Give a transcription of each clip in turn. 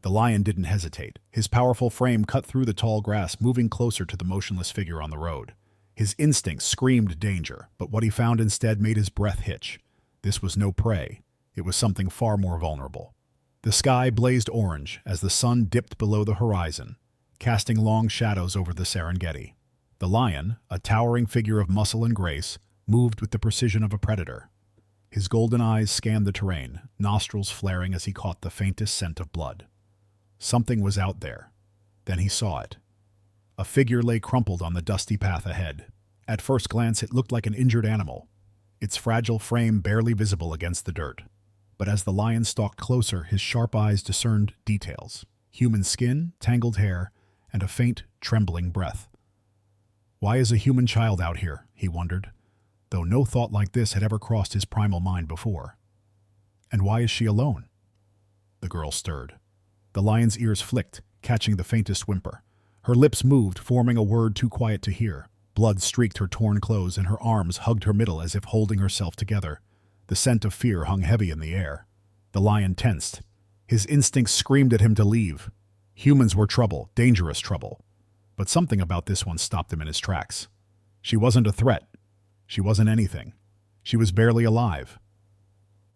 The lion didn't hesitate. His powerful frame cut through the tall grass, moving closer to the motionless figure on the road. His instincts screamed danger, but what he found instead made his breath hitch. This was no prey. It was something far more vulnerable. The sky blazed orange as the sun dipped below the horizon, casting long shadows over the Serengeti. The lion, a towering figure of muscle and grace, moved with the precision of a predator. His golden eyes scanned the terrain, nostrils flaring as he caught the faintest scent of blood. Something was out there. Then he saw it. A figure lay crumpled on the dusty path ahead. At first glance, it looked like an injured animal, its fragile frame barely visible against the dirt. But as the lion stalked closer, his sharp eyes discerned details: human skin, tangled hair, and a faint, trembling breath. Why is a human child out here? He wondered, though no thought like this had ever crossed his primal mind before. And why is she alone? The girl stirred. The lion's ears flicked, catching the faintest whimper. Her lips moved, forming a word too quiet to hear. Blood streaked her torn clothes, and her arms hugged her middle as if holding herself together. The scent of fear hung heavy in the air. The lion tensed. His instincts screamed at him to leave. Humans were trouble, dangerous trouble. But something about this one stopped him in his tracks. She wasn't a threat. She wasn't anything. She was barely alive.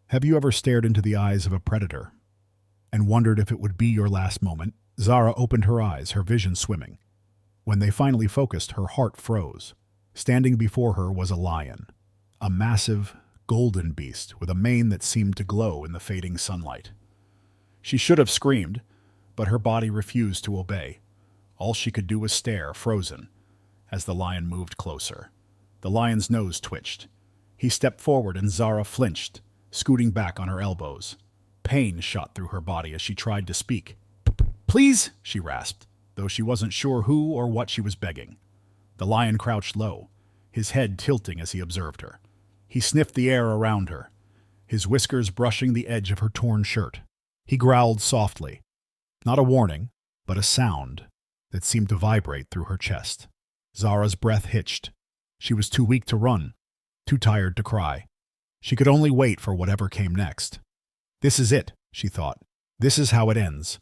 Have you ever stared into the eyes of a predator and wondered if it would be your last moment? Zara opened her eyes, her vision swimming. When they finally focused, her heart froze. Standing before her was a lion, a massive, golden beast with a mane that seemed to glow in the fading sunlight. She should have screamed, but her body refused to obey. All she could do was stare, frozen, as the lion moved closer. The lion's nose twitched. He stepped forward and Zara flinched, scooting back on her elbows. Pain shot through her body as she tried to speak. "Please," she rasped, though she wasn't sure who or what she was begging. The lion crouched low, his head tilting as he observed her. He sniffed the air around her, his whiskers brushing the edge of her torn shirt. He growled softly, not a warning, but a sound that seemed to vibrate through her chest. Zara's breath hitched. She was too weak to run, too tired to cry. She could only wait for whatever came next. This is it, she thought. This is how it ends.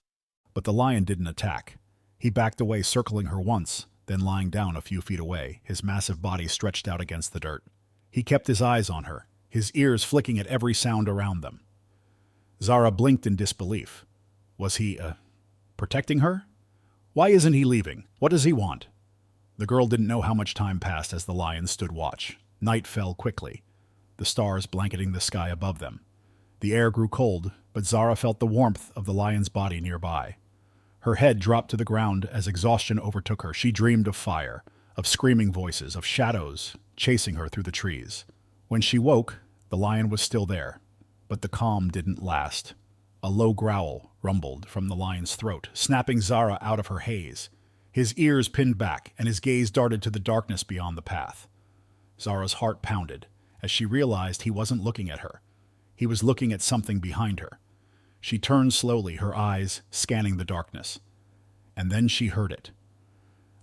But the lion didn't attack. He backed away, circling her once, then lying down a few feet away, his massive body stretched out against the dirt. He kept his eyes on her, his ears flicking at every sound around them. Zara blinked in disbelief. Was he, protecting her? Why isn't he leaving? What does he want? The girl didn't know how much time passed as the lion stood watch. Night fell quickly, the stars blanketing the sky above them. The air grew cold, but Zara felt the warmth of the lion's body nearby. Her head dropped to the ground as exhaustion overtook her. She dreamed of fire, of screaming voices, of shadows chasing her through the trees. When she woke, the lion was still there, but the calm didn't last. A low growl rumbled from the lion's throat, snapping Zara out of her haze. His ears pinned back, and his gaze darted to the darkness beyond the path. Zara's heart pounded as she realized he wasn't looking at her. He was looking at something behind her. She turned slowly, her eyes scanning the darkness. And then she heard it.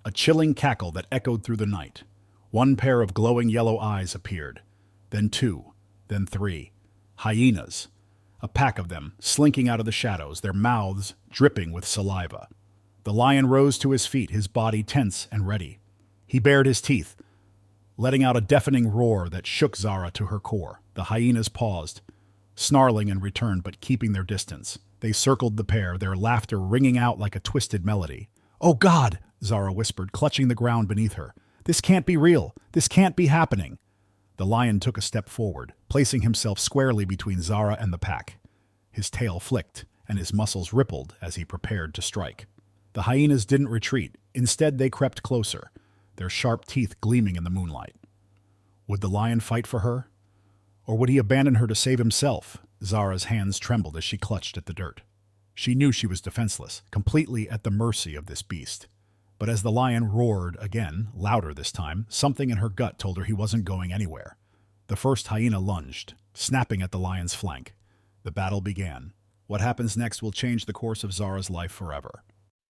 A chilling cackle that echoed through the night. One pair of glowing yellow eyes appeared. Then two, then three. Hyenas. A pack of them, slinking out of the shadows, their mouths dripping with saliva. The lion rose to his feet, his body tense and ready. He bared his teeth, letting out a deafening roar that shook Zara to her core. The hyenas paused, snarling in return but keeping their distance. They circled the pair, their laughter ringing out like a twisted melody. "Oh God!" Zara whispered, clutching the ground beneath her. "This can't be real. This can't be happening." The lion took a step forward, placing himself squarely between Zara and the pack. His tail flicked, and his muscles rippled as he prepared to strike. The hyenas didn't retreat. Instead, they crept closer, their sharp teeth gleaming in the moonlight. Would the lion fight for her? Or would he abandon her to save himself? Zara's hands trembled as she clutched at the dirt. She knew she was defenseless, completely at the mercy of this beast. But as the lion roared again, louder this time, something in her gut told her he wasn't going anywhere. The first hyena lunged, snapping at the lion's flank. The battle began. What happens next will change the course of Zara's life forever.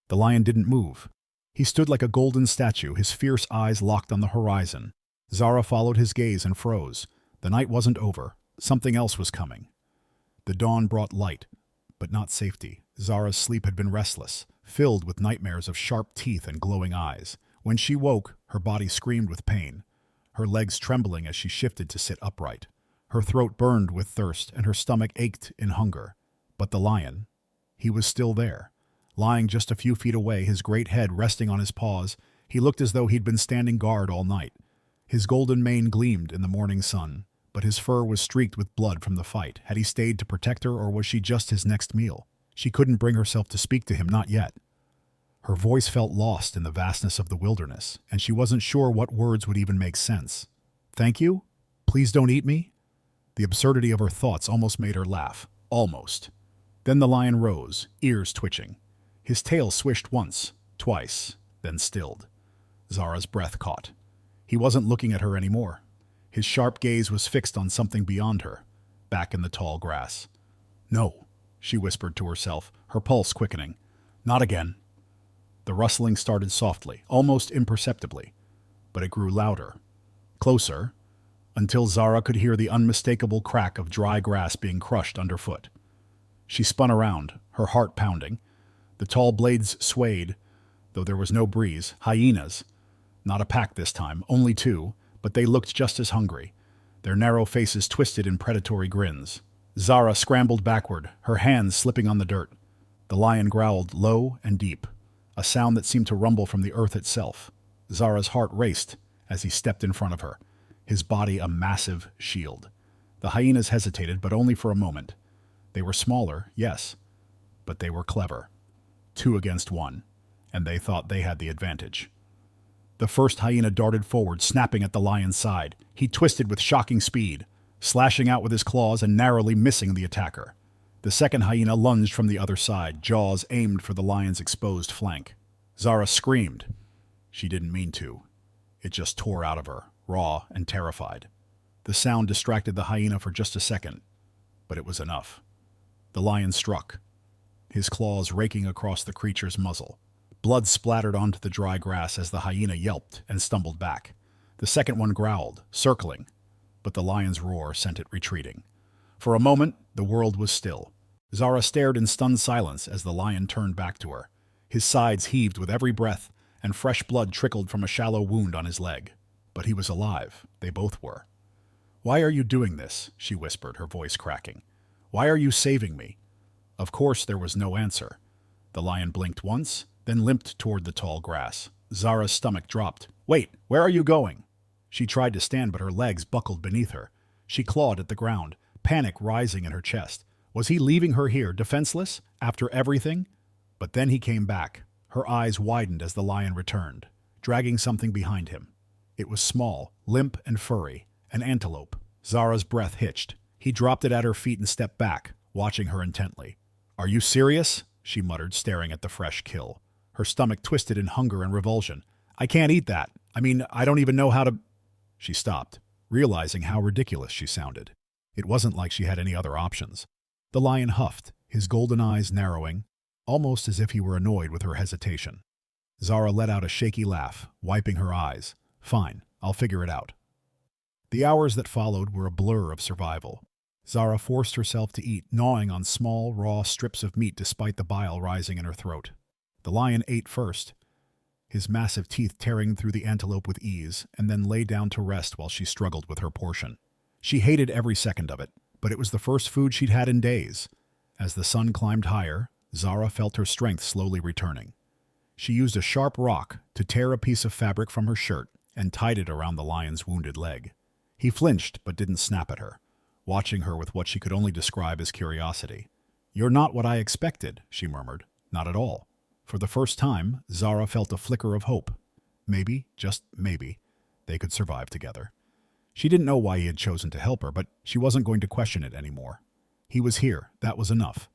The lion didn't move. He stood like a golden statue, his fierce eyes locked on the horizon. Zara followed his gaze and froze. The night wasn't over. Something else was coming. The dawn brought light, but not safety. Zara's sleep had been restless, filled with nightmares of sharp teeth and glowing eyes. When she woke, her body screamed with pain, her legs trembling as she shifted to sit upright. Her throat burned with thirst and her stomach ached in hunger. But the lion, he was still there. Lying just a few feet away, his great head resting on his paws, he looked as though he'd been standing guard all night. His golden mane gleamed in the morning sun, but his fur was streaked with blood from the fight. Had he stayed to protect her, or was she just his next meal? She couldn't bring herself to speak to him, not yet. Her voice felt lost in the vastness of the wilderness, and she wasn't sure what words would even make sense. "Thank you? Please don't eat me?" The absurdity of her thoughts almost made her laugh. Almost. Then the lion rose, ears twitching. His tail swished once, twice, then stilled. Zara's breath caught. He wasn't looking at her anymore. His sharp gaze was fixed on something beyond her, back in the tall grass. "No," she whispered to herself, her pulse quickening. "Not again." The rustling started softly, almost imperceptibly, but it grew louder, closer, until Zara could hear the unmistakable crack of dry grass being crushed underfoot. She spun around, her heart pounding. The tall blades swayed, though there was no breeze. Hyenas. Not a pack this time, only two, but they looked just as hungry, their narrow faces twisted in predatory grins. Zara scrambled backward, her hands slipping on the dirt. The lion growled low and deep, a sound that seemed to rumble from the earth itself. Zara's heart raced as he stepped in front of her, his body a massive shield. The hyenas hesitated, but only for a moment. They were smaller, yes, but they were clever. 2 against 1, and they thought they had the advantage. The first hyena darted forward, snapping at the lion's side. He twisted with shocking speed, slashing out with his claws and narrowly missing the attacker. The second hyena lunged from the other side, jaws aimed for the lion's exposed flank. Zara screamed. She didn't mean to. It just tore out of her, raw and terrified. The sound distracted the hyena for just a second, but it was enough. The lion struck, his claws raking across the creature's muzzle. Blood splattered onto the dry grass as the hyena yelped and stumbled back. The second one growled, circling, but the lion's roar sent it retreating. For a moment, the world was still. Zara stared in stunned silence as the lion turned back to her. His sides heaved with every breath, and fresh blood trickled from a shallow wound on his leg. But he was alive. They both were. "Why are you doing this?" she whispered, her voice cracking. "Why are you saving me?" Of course there was no answer. The lion blinked once, then limped toward the tall grass. Zara's stomach dropped. "Wait, where are you going?" She tried to stand, but her legs buckled beneath her. She clawed at the ground, panic rising in her chest. Was he leaving her here, defenseless, after everything? But then he came back. Her eyes widened as the lion returned, dragging something behind him. It was small, limp and furry, an antelope. Zara's breath hitched. He dropped it at her feet and stepped back, watching her intently. "Are you serious?" she muttered, staring at the fresh kill. Her stomach twisted in hunger and revulsion. "I can't eat that. I don't even know how to—" She stopped, realizing how ridiculous she sounded. It wasn't like she had any other options. The lion huffed, his golden eyes narrowing, almost as if he were annoyed with her hesitation. Zara let out a shaky laugh, wiping her eyes. "Fine, I'll figure it out." The hours that followed were a blur of survival. Zara forced herself to eat, gnawing on small, raw strips of meat despite the bile rising in her throat. The lion ate first, his massive teeth tearing through the antelope with ease, and then lay down to rest while she struggled with her portion. She hated every second of it, but it was the first food she'd had in days. As the sun climbed higher, Zara felt her strength slowly returning. She used a sharp rock to tear a piece of fabric from her shirt and tied it around the lion's wounded leg. He flinched but didn't snap at her, watching her with what she could only describe as curiosity. "You're not what I expected," she murmured. "Not at all." For the first time, Zara felt a flicker of hope. Maybe, just maybe, they could survive together. She didn't know why he had chosen to help her, but she wasn't going to question it anymore. He was here, that was enough.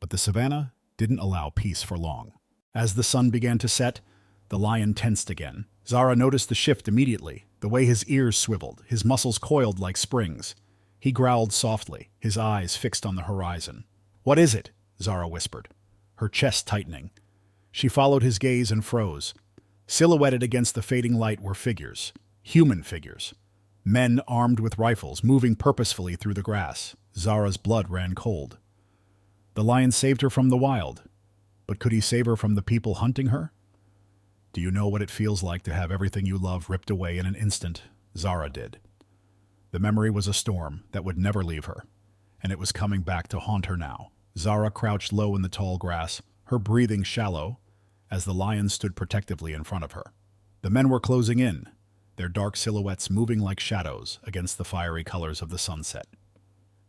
But the savannah didn't allow peace for long. As the sun began to set, the lion tensed again. Zara noticed the shift immediately, the way his ears swiveled, his muscles coiled like springs. He growled softly, his eyes fixed on the horizon. "What is it?" Zara whispered, her chest tightening. She followed his gaze and froze. Silhouetted against the fading light were figures, human figures. Men armed with rifles, moving purposefully through the grass. Zara's blood ran cold. The lion saved her from the wild, but could he save her from the people hunting her? Do you know what it feels like to have everything you love ripped away in an instant? Zara did. The memory was a storm that would never leave her, and it was coming back to haunt her now. Zara crouched low in the tall grass, her breathing shallow, as the lion stood protectively in front of her. The men were closing in, their dark silhouettes moving like shadows against the fiery colors of the sunset.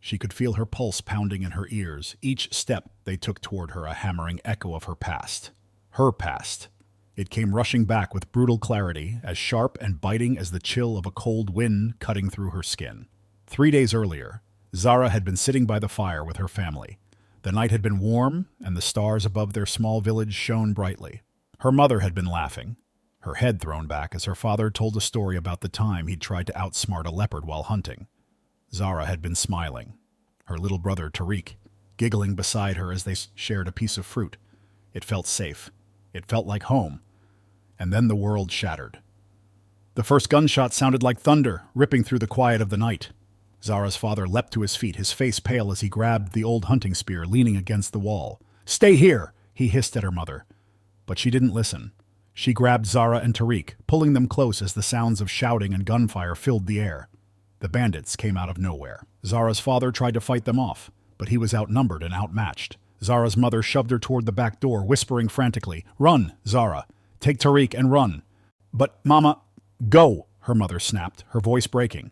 She could feel her pulse pounding in her ears, each step they took toward her a hammering echo of her past. Her past. It came rushing back with brutal clarity, as sharp and biting as the chill of a cold wind cutting through her skin. 3 days earlier, Zara had been sitting by the fire with her family. The night had been warm, and the stars above their small village shone brightly. Her mother had been laughing, her head thrown back as her father told a story about the time he'd tried to outsmart a leopard while hunting. Zara had been smiling, her little brother Tariq giggling beside her as they shared a piece of fruit. It felt safe. It felt like home. And then the world shattered. The first gunshot sounded like thunder, ripping through the quiet of the night. Zara's father leapt to his feet, his face pale as he grabbed the old hunting spear leaning against the wall. "Stay here!" he hissed at her mother. But she didn't listen. She grabbed Zara and Tariq, pulling them close as the sounds of shouting and gunfire filled the air. The bandits came out of nowhere. Zara's father tried to fight them off, but he was outnumbered and outmatched. Zara's mother shoved her toward the back door, whispering frantically, "Run, Zara! Take Tariq and run!" "But, Mama—" "Go!" her mother snapped, her voice breaking.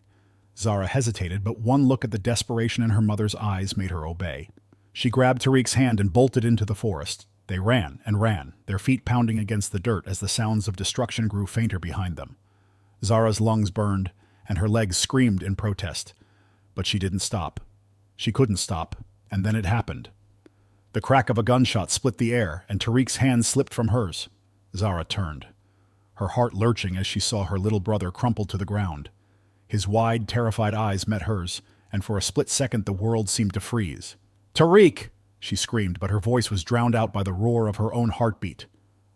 Zara hesitated, but one look at the desperation in her mother's eyes made her obey. She grabbed Tariq's hand and bolted into the forest. They ran and ran, their feet pounding against the dirt as the sounds of destruction grew fainter behind them. Zara's lungs burned, and her legs screamed in protest. But she didn't stop. She couldn't stop, and then it happened. The crack of a gunshot split the air, and Tariq's hand slipped from hers. Zara turned, her heart lurching as she saw her little brother crumple to the ground. His wide, terrified eyes met hers, and for a split second the world seemed to freeze. "Tariq!" she screamed, but her voice was drowned out by the roar of her own heartbeat.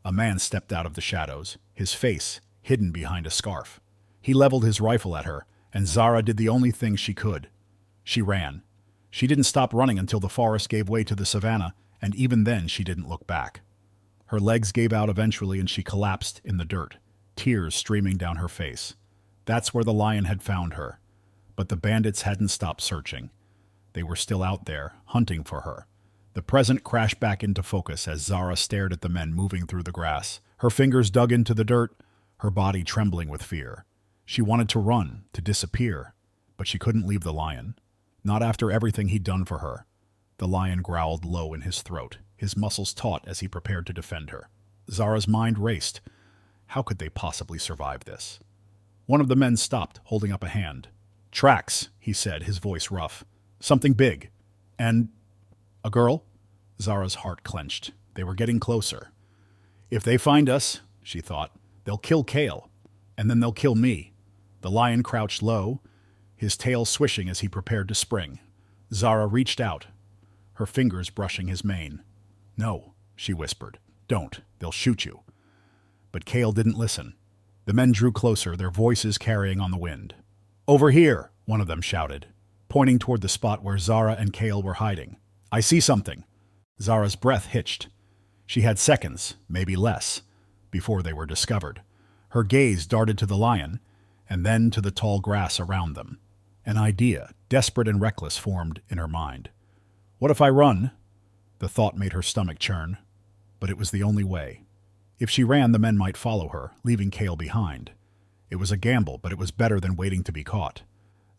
A man stepped out of the shadows, his face hidden behind a scarf. He leveled his rifle at her, and Zara did the only thing she could. She ran. She didn't stop running until the forest gave way to the savannah, and even then she didn't look back. Her legs gave out eventually, and she collapsed in the dirt, tears streaming down her face. That's where the lion had found her. But the bandits hadn't stopped searching. They were still out there, hunting for her. The present crashed back into focus as Zara stared at the men moving through the grass. Her fingers dug into the dirt, her body trembling with fear. She wanted to run, to disappear, but she couldn't leave the lion. Not after everything he'd done for her. The lion growled low in his throat, his muscles taut as he prepared to defend her. Zara's mind raced. How could they possibly survive this? One of the men stopped, holding up a hand. "Tracks," he said, his voice rough. "Something big. And a girl?" Zara's heart clenched. They were getting closer. "If they find us," she thought, "they'll kill Kale, and then they'll kill me." The lion crouched low, his tail swishing as he prepared to spring. Zara reached out, her fingers brushing his mane. "No," she whispered. "Don't. They'll shoot you." But Kale didn't listen. The men drew closer, their voices carrying on the wind. "Over here," one of them shouted, pointing toward the spot where Zara and Kale were hiding. "I see something." Zara's breath hitched. She had seconds, maybe less, before they were discovered. Her gaze darted to the lion, and then to the tall grass around them. An idea, desperate and reckless, formed in her mind. What if I run? The thought made her stomach churn, but it was the only way. If she ran, the men might follow her, leaving Kale behind. It was a gamble, but it was better than waiting to be caught.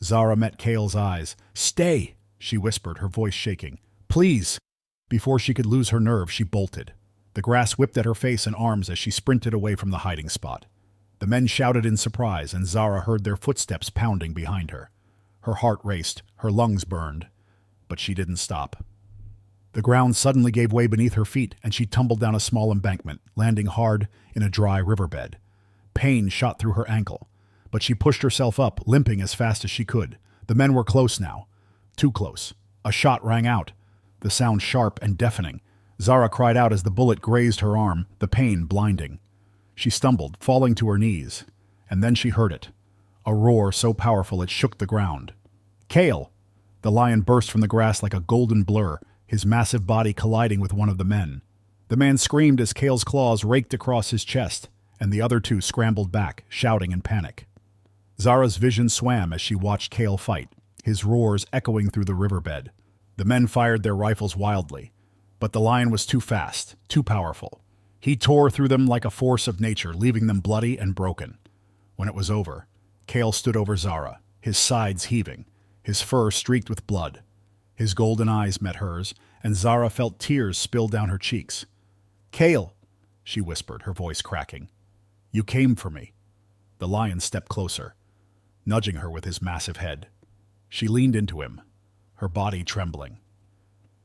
Zara met Kale's eyes. "Stay," she whispered, her voice shaking. "Please." Before she could lose her nerve, she bolted. The grass whipped at her face and arms as she sprinted away from the hiding spot. The men shouted in surprise, and Zara heard their footsteps pounding behind her. Her heart raced, her lungs burned, but she didn't stop. The ground suddenly gave way beneath her feet, and she tumbled down a small embankment, landing hard in a dry riverbed. Pain shot through her ankle, but she pushed herself up, limping as fast as she could. The men were close now. Too close. A shot rang out, the sound sharp and deafening. Zara cried out as the bullet grazed her arm, the pain blinding. She stumbled, falling to her knees, and then she heard it. A roar so powerful it shook the ground. "Kale!" The lion burst from the grass like a golden blur, his massive body colliding with one of the men. The man screamed as Kale's claws raked across his chest, and the other two scrambled back, shouting in panic. Zara's vision swam as she watched Kale fight, his roars echoing through the riverbed. The men fired their rifles wildly, but the lion was too fast, too powerful. He tore through them like a force of nature, leaving them bloody and broken. When it was over, Kale stood over Zara, his sides heaving, his fur streaked with blood. His golden eyes met hers, and Zara felt tears spill down her cheeks. "Kale," she whispered, her voice cracking. "You came for me." The lion stepped closer, nudging her with his massive head. She leaned into him, her body trembling.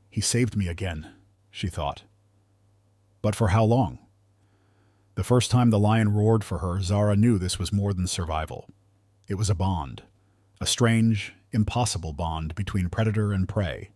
"He saved me again," she thought. But for how long? The first time the lion roared for her, Zara knew this was more than survival. It was a bond, a strange, impossible bond between predator and prey.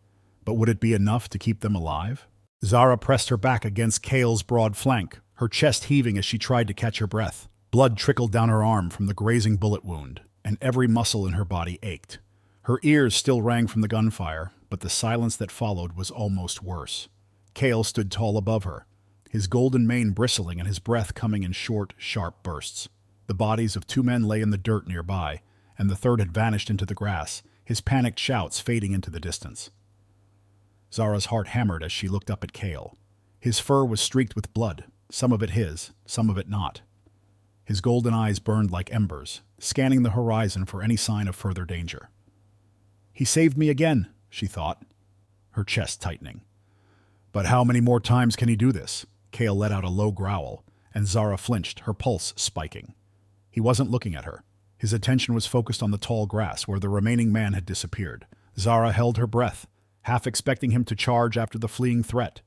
But would it be enough to keep them alive? Zara pressed her back against Kale's broad flank, her chest heaving as she tried to catch her breath. Blood trickled down her arm from the grazing bullet wound, and every muscle in her body ached. Her ears still rang from the gunfire, but the silence that followed was almost worse. Kale stood tall above her, his golden mane bristling and his breath coming in short, sharp bursts. The bodies of two men lay in the dirt nearby, and the third had vanished into the grass, his panicked shouts fading into the distance. Zara's heart hammered as she looked up at Kale. His fur was streaked with blood, some of it his, some of it not. His golden eyes burned like embers, scanning the horizon for any sign of further danger. "He saved me again," she thought, her chest tightening. "But how many more times can he do this?" Kale let out a low growl, and Zara flinched, her pulse spiking. He wasn't looking at her. His attention was focused on the tall grass where the remaining man had disappeared. Zara held her breath, half expecting him to charge after the fleeing threat,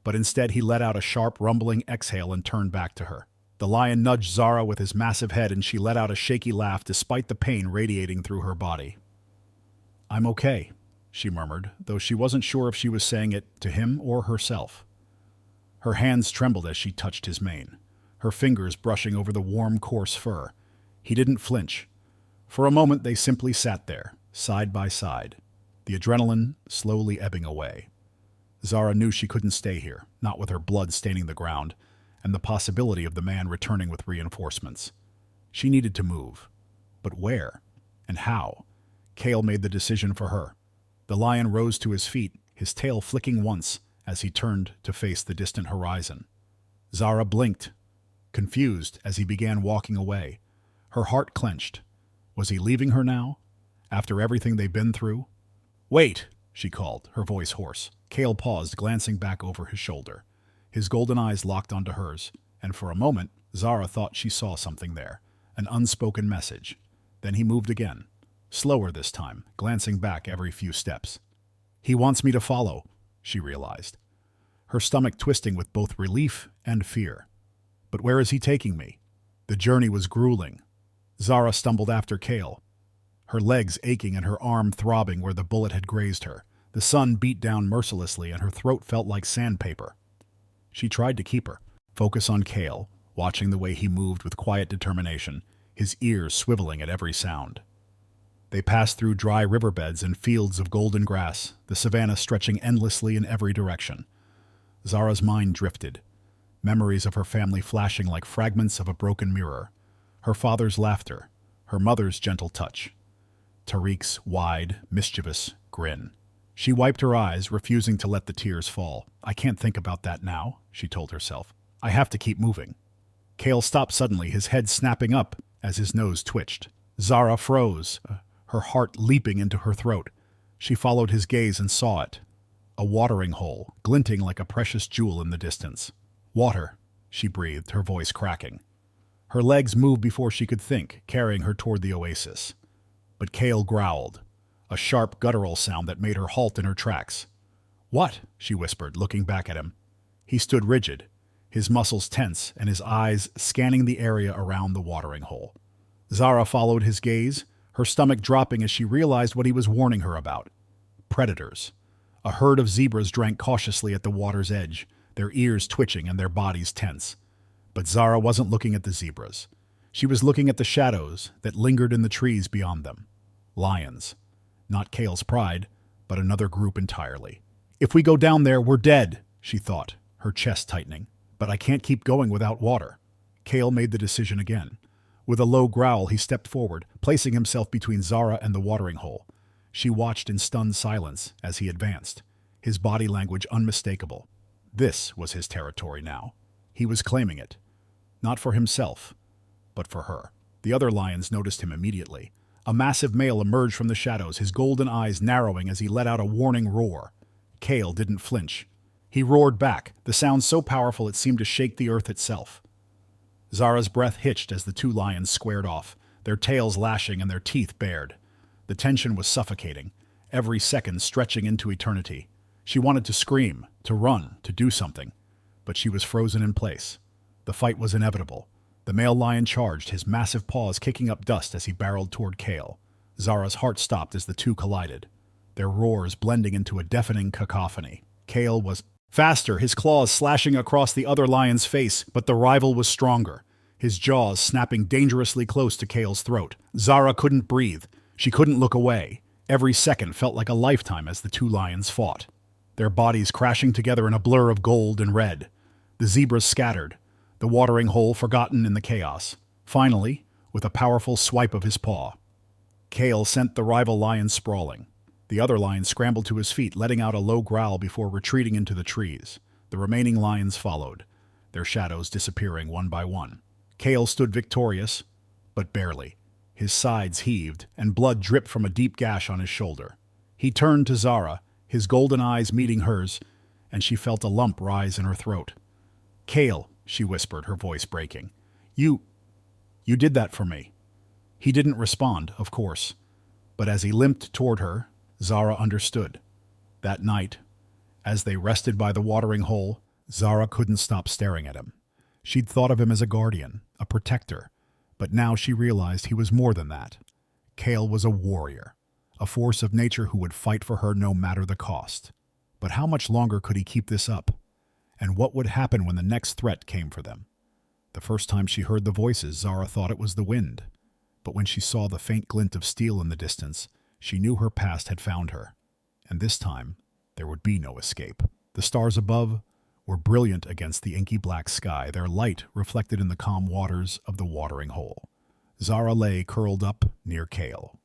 but instead he let out a sharp, rumbling exhale and turned back to her. The lion nudged Zara with his massive head, and she let out a shaky laugh despite the pain radiating through her body. "I'm okay," she murmured, though she wasn't sure if she was saying it to him or herself. Her hands trembled as she touched his mane, her fingers brushing over the warm, coarse fur. He didn't flinch. For a moment they simply sat there, side by side, the adrenaline slowly ebbing away. Zara knew she couldn't stay here, not with her blood staining the ground, and the possibility of the man returning with reinforcements. She needed to move. But where? And how? Kale made the decision for her. The lion rose to his feet, his tail flicking once as he turned to face the distant horizon. Zara blinked, confused as he began walking away. Her heart clenched. Was he leaving her now? After everything they'd been through? "Wait!" she called, her voice hoarse. Kale paused, glancing back over his shoulder. His golden eyes locked onto hers, and for a moment, Zara thought she saw something there, an unspoken message. Then he moved again, slower this time, glancing back every few steps. "He wants me to follow," she realized, her stomach twisting with both relief and fear. But where is he taking me? The journey was grueling. Zara stumbled after Kale, her legs aching and her arm throbbing where the bullet had grazed her. The sun beat down mercilessly and her throat felt like sandpaper. She tried to keep her focus on Kale, watching the way he moved with quiet determination, his ears swiveling at every sound. They passed through dry riverbeds and fields of golden grass, the savanna stretching endlessly in every direction. Zara's mind drifted, memories of her family flashing like fragments of a broken mirror. Her father's laughter, her mother's gentle touch, Tariq's wide, mischievous grin. She wiped her eyes, refusing to let the tears fall. "I can't think about that now," she told herself. "I have to keep moving." Kale stopped suddenly, his head snapping up as his nose twitched. Zara froze, her heart leaping into her throat. She followed his gaze and saw it. A watering hole, glinting like a precious jewel in the distance. "Water," she breathed, her voice cracking. Her legs moved before she could think, carrying her toward the oasis. But Kale growled, a sharp guttural sound that made her halt in her tracks. "What?" she whispered, looking back at him. He stood rigid, his muscles tense and his eyes scanning the area around the watering hole. Zara followed his gaze, her stomach dropping as she realized what he was warning her about. Predators. A herd of zebras drank cautiously at the water's edge, their ears twitching and their bodies tense. But Zara wasn't looking at the zebras. She was looking at the shadows that lingered in the trees beyond them. Lions. Not Kale's pride, but another group entirely. If we go down there, we're dead, she thought, her chest tightening. But I can't keep going without water. Cale made the decision again. With a low growl, he stepped forward, placing himself between Zara and the watering hole. She watched in stunned silence as he advanced, his body language unmistakable. This was his territory now. He was claiming it. Not for himself, but for her. The other lions noticed him immediately. A massive male emerged from the shadows, his golden eyes narrowing as he let out a warning roar. Cale didn't flinch. He roared back, the sound so powerful it seemed to shake the earth itself. Zara's breath hitched as the two lions squared off, their tails lashing and their teeth bared. The tension was suffocating, every second stretching into eternity. She wanted to scream, to run, to do something, but she was frozen in place. The fight was inevitable. The male lion charged, his massive paws kicking up dust as he barreled toward Cale. Zara's heart stopped as the two collided, their roars blending into a deafening cacophony. Cale was faster, his claws slashing across the other lion's face, but the rival was stronger, his jaws snapping dangerously close to Cale's throat. Zara couldn't breathe. She couldn't look away. Every second felt like a lifetime as the two lions fought, their bodies crashing together in a blur of gold and red. The zebras scattered, the watering hole forgotten in the chaos. Finally, with a powerful swipe of his paw, Cale sent the rival lion sprawling. The other lion scrambled to his feet, letting out a low growl before retreating into the trees. The remaining lions followed, their shadows disappearing one by one. Cale stood victorious, but barely. His sides heaved, and blood dripped from a deep gash on his shoulder. He turned to Zara, his golden eyes meeting hers, and she felt a lump rise in her throat. "Cale," she whispered, her voice breaking. You did that for me." He didn't respond, of course, but as he limped toward her, Zara understood. That night, as they rested by the watering hole, Zara couldn't stop staring at him. She'd thought of him as a guardian, a protector, but now she realized he was more than that. Cale was a warrior, a force of nature who would fight for her no matter the cost. But how much longer could he keep this up? And what would happen when the next threat came for them? The first time she heard the voices, Zara thought it was the wind. But when she saw the faint glint of steel in the distance, she knew her past had found her. And this time, there would be no escape. The stars above were brilliant against the inky black sky, their light reflected in the calm waters of the watering hole. Zara lay curled up near Cale,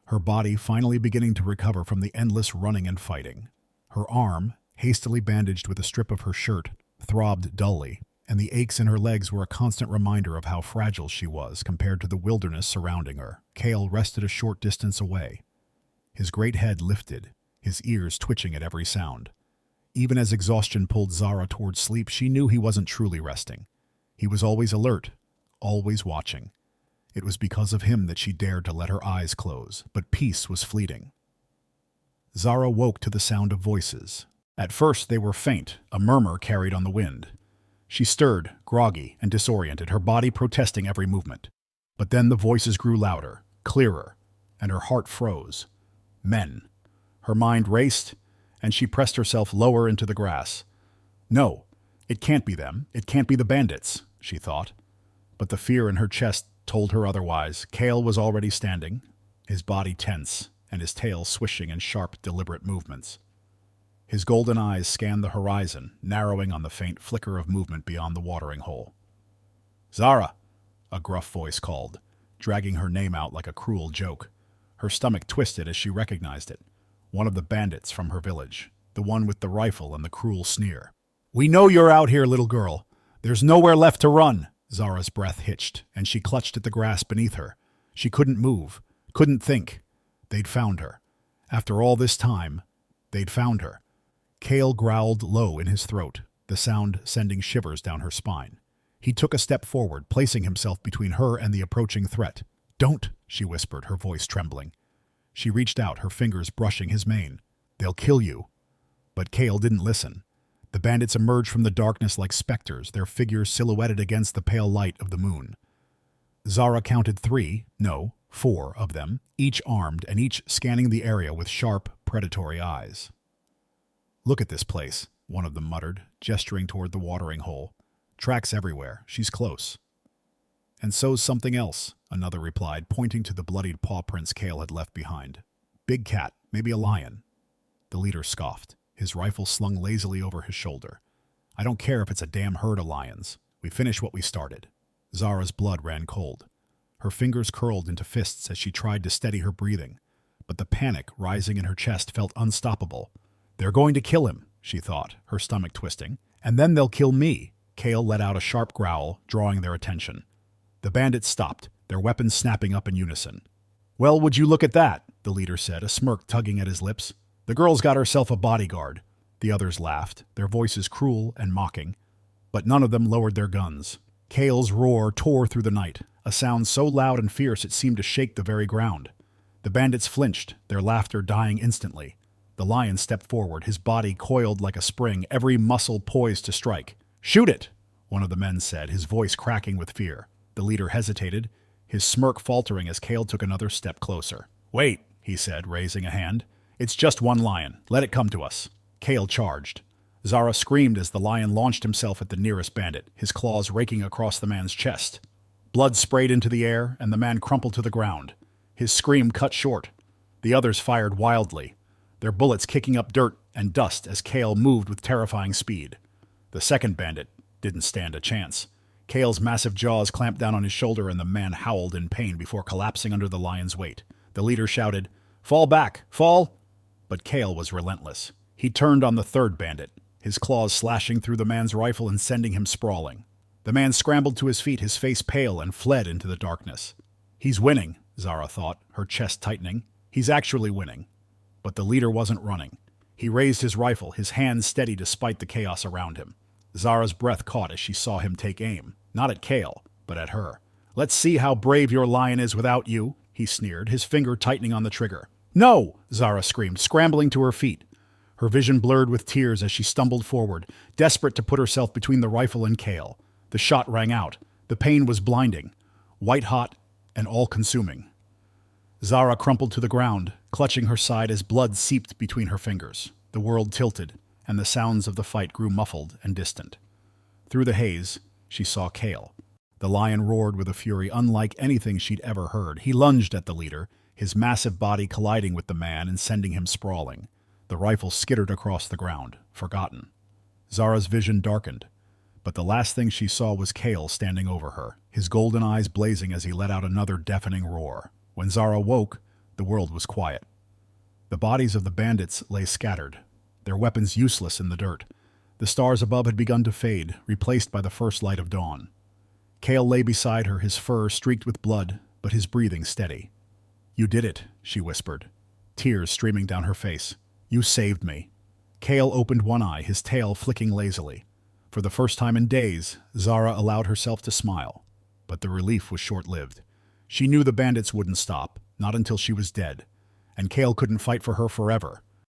her body finally beginning to recover from the endless running and fighting. Her arm, hastily bandaged with a strip of her shirt, throbbed dully, and the aches in her legs were a constant reminder of how fragile she was compared to the wilderness surrounding her. Cale rested a short distance away, his great head lifted, his ears twitching at every sound. Even as exhaustion pulled Zara towards sleep, she knew he wasn't truly resting. He was always alert, always watching. It was because of him that she dared to let her eyes close, but peace was fleeting. Zara woke to the sound of voices. At first they were faint, a murmur carried on the wind. She stirred, groggy and disoriented, her body protesting every movement. But then the voices grew louder, clearer, and her heart froze. Men. Her mind raced, and she pressed herself lower into the grass. No, it can't be them. It can't be the bandits, she thought. But the fear in her chest told her otherwise. Cale was already standing, his body tense, and his tail swishing in sharp, deliberate movements. His golden eyes scanned the horizon, narrowing on the faint flicker of movement beyond the watering hole. "Zara!" a gruff voice called, dragging her name out like a cruel joke. Her stomach twisted as she recognized it. One of the bandits from her village, the one with the rifle and the cruel sneer. "We know you're out here, little girl. There's nowhere left to run." Zara's breath hitched, and she clutched at the grass beneath her. She couldn't move, couldn't think. They'd found her. After all this time, they'd found her. Cale growled low in his throat, the sound sending shivers down her spine. He took a step forward, placing himself between her and the approaching threat. "Don't," she whispered, her voice trembling. She reached out, her fingers brushing his mane. "They'll kill you." But Cale didn't listen. The bandits emerged from the darkness like specters, their figures silhouetted against the pale light of the moon. Zara counted 4 of them, each armed and each scanning the area with sharp, predatory eyes. "Look at this place," one of them muttered, gesturing toward the watering hole. "Tracks everywhere. She's close." "And so's something else," another replied, pointing to the bloodied paw prints Cale had left behind. "Big cat, maybe a lion." The leader scoffed. his rifle slung lazily over his shoulder. I don't care if it's a damn herd of lions. We finish what we started. Zara's blood ran cold. Her fingers curled into fists as she tried to steady her breathing, but the panic rising in her chest felt unstoppable. They're going to kill him, she thought, her stomach twisting. And then they'll kill me. Kale let out a sharp growl, drawing their attention. The bandits stopped, their weapons snapping up in unison. Well, would you look at that, the leader said, a smirk tugging at his lips. The girl's got herself a bodyguard. The others laughed, their voices cruel and mocking, but none of them lowered their guns. Kale's roar tore through the night, a sound so loud and fierce it seemed to shake the very ground. The bandits flinched, their laughter dying instantly. The lion stepped forward, his body coiled like a spring, every muscle poised to strike. Shoot it, one of the men said, his voice cracking with fear. The leader hesitated, his smirk faltering as Kale took another step closer. Wait, he said, raising a hand. It's just one lion. Let it come to us. Kale charged. Zara screamed as the lion launched himself at the nearest bandit, his claws raking across the man's chest. Blood sprayed into the air, and the man crumpled to the ground. His scream cut short. The others fired wildly, their bullets kicking up dirt and dust as Kale moved with terrifying speed. The second bandit didn't stand a chance. Kale's massive jaws clamped down on his shoulder and the man howled in pain before collapsing under the lion's weight. The leader shouted, "Fall back! Fall!" But Kale was relentless. He turned on the third bandit, his claws slashing through the man's rifle and sending him sprawling. The man scrambled to his feet, his face pale, and fled into the darkness. He's winning, Zara thought, her chest tightening. He's actually winning. But the leader wasn't running. He raised his rifle, his hands steady despite the chaos around him. Zara's breath caught as she saw him take aim, not at Kale, but at her. "Let's see how brave your lion is without you," he sneered, his finger tightening on the trigger. "No!" Zara screamed, scrambling to her feet. Her vision blurred with tears as she stumbled forward, desperate to put herself between the rifle and Kale. The shot rang out. The pain was blinding, white-hot and all-consuming. Zara crumpled to the ground, clutching her side as blood seeped between her fingers. The world tilted, and the sounds of the fight grew muffled and distant. Through the haze, she saw Kale. The lion roared with a fury unlike anything she'd ever heard. He lunged at the leader, his massive body colliding with the man and sending him sprawling. The rifle skittered across the ground, forgotten. Zara's vision darkened, but the last thing she saw was Kale standing over her, his golden eyes blazing as he let out another deafening roar. When Zara woke, the world was quiet. The bodies of the bandits lay scattered, their weapons useless in the dirt. The stars above had begun to fade, replaced by the first light of dawn. Kale lay beside her, his fur streaked with blood, but his breathing steady. "You did it," she whispered, tears streaming down her face. "You saved me." Kale opened one eye, his tail flicking lazily. For the first time in days, Zara allowed herself to smile, but the relief was short-lived. She knew the bandits wouldn't stop, not until she was dead, and Kale couldn't fight for her forever.